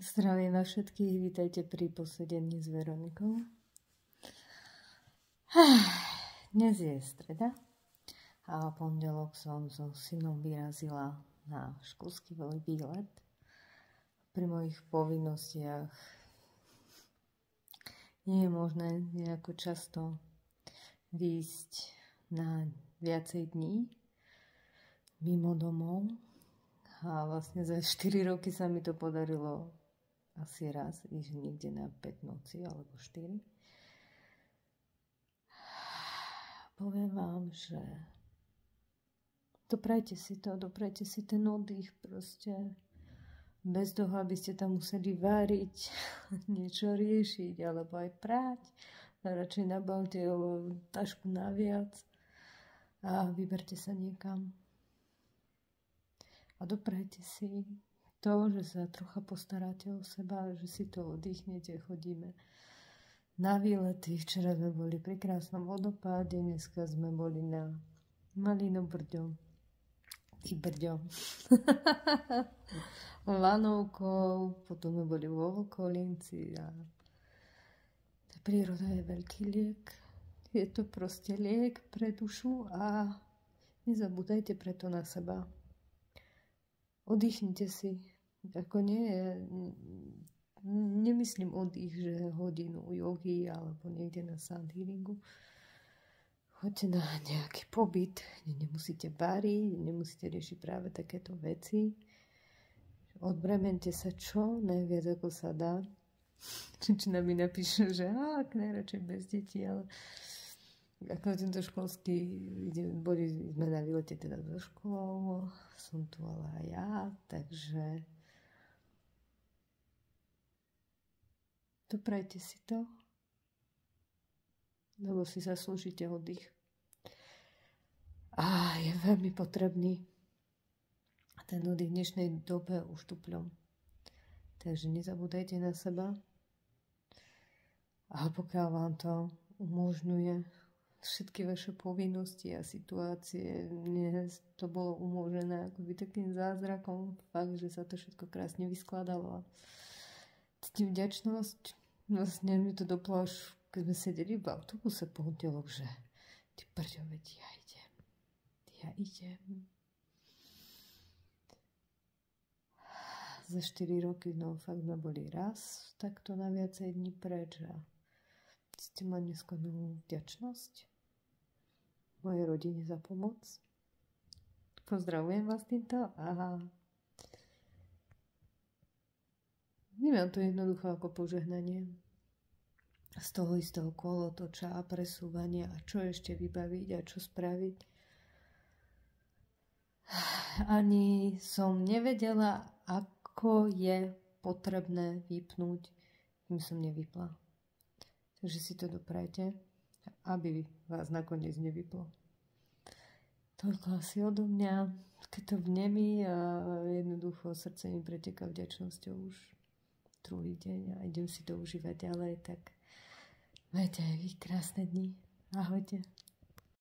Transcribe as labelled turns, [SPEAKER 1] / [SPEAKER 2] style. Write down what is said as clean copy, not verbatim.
[SPEAKER 1] Zdravím vás všetkých, vítajte pri posedení s Veronikou. Dnes je streda a pondelok som so synom vyrazila na školský výlet. Pri mojich povinnostiach nie je možné nejako často výjsť na viacej dní mimo domov. A vlastne za 4 roky sa mi to podarilo asi raz ísť niekde na 5 noci alebo 4. Poviem vám, že doprajte si ten oddych proste. Bez toho, aby ste tam museli váriť, niečo riešiť alebo aj prať. Radšej nabalte tašku naviac a vyberte sa niekam. A doprajte si to, že sa trocha postaráte o seba, že si to oddychnete, chodíme na výlety. Včera sme boli pri krásnom vodopáde, dneska sme boli na Malinobrďom. Lanovkou, potom sme boli vo Vlkolínci a tá príroda je veľký liek. Je to proste liek pre dušu a nezabúdajte preto na seba. Oddychnite si. Ako nemyslím oddych, že hodinu jogy alebo niekde na sound healingu. Choďte na nejaký pobyt, kde nemusíte variť, nemusíte riešiť práve takéto veci. Odbremente sa čo najviac, ako sa dá. Čičina mi napíše, že najradšej bez detí, ale ako tento školský, sme na výlete teda so školou, som tu ale aj ja, takže doprajte si to, lebo si zaslúžite oddych. A je veľmi potrebný ten oddych v dnešnej dobe už tupľom. Takže nezabúdajte na seba. A pokiaľ vám to umožňuje všetky vaše povinnosti a situácie, mne to bolo umožnené akoby takým zázrakom, fakt, že sa to všetko krásne vyskladalo. A cítim vďačnosť. Vlastne mi to doplo až, keď sme sedeli v autobuse pondelok, že ty prďo, veď ja idem. Za 4 roky fakt sme boli raz takto na viacej dní preč a cítim ma neskonalú vďačnosť mojej rodine za pomoc. Pozdravujem vás týmto a vnímam to jednoducho ako požehnanie z toho istého kolotoča a presúvania a čo ešte vybaviť a čo spraviť. Ani som nevedela, ako je potrebné vypnúť, kým som nevypla. Takže si to doprajte, aby vás nakoniec nevyplo. Toľko asi odo mňa. Keď to vnemi a jednoducho srdce mi preteká vďačnosťou už druhý deň a idem si to užívať ďalej, tak majte aj vy krásne dni. Ahojte.